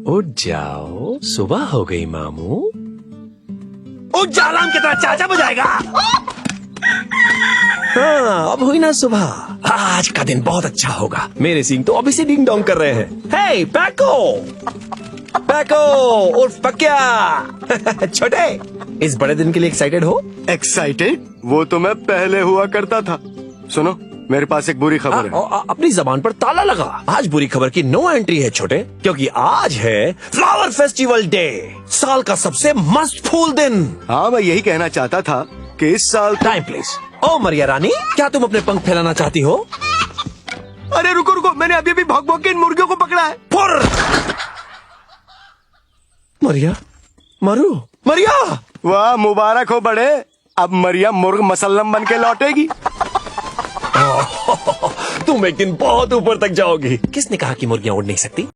उठ जाओ, सुबह हो गई मामू। उठ जा, अलार्म की तरह चाचा बजाएगा। हाँ, अब हुई ना सुबह। आज का दिन बहुत अच्छा होगा। मेरे सिंह तो अभी से डिंग डोंग कर रहे हैं। हे पैको, पैको उर्फ पक्या। छोटे, इस बड़े दिन के लिए एक्साइटेड हो? एक्साइटेड? वो तो मैं पहले हुआ करता था। सुनो, मेरे पास एक बुरी खबर है। अपनी जबान पर ताला लगा। आज बुरी खबर की नो एंट्री है छोटे, क्योंकि आज है फ्लावर फेस्टिवल डे, साल का सबसे मस्त फूल दिन। हाँ, मैं यही कहना चाहता था कि इस साल। Time please. ओ मरिया रानी, क्या तुम अपने पंख फैलाना चाहती हो? अरे रुको रुको, मैंने अभी भी भौंक भौंक के इन मुर्गियों को पकड़ा है। मरिया, मरु, मरिया। वाह, मुबारक हो बड़े। अब मरिया मुर्ग मसल्लम बन के लौटेगी। तुम एक दिन बहुत ऊपर तक जाओगी। किसने कहा कि मुर्गियां उड़ नहीं सकती?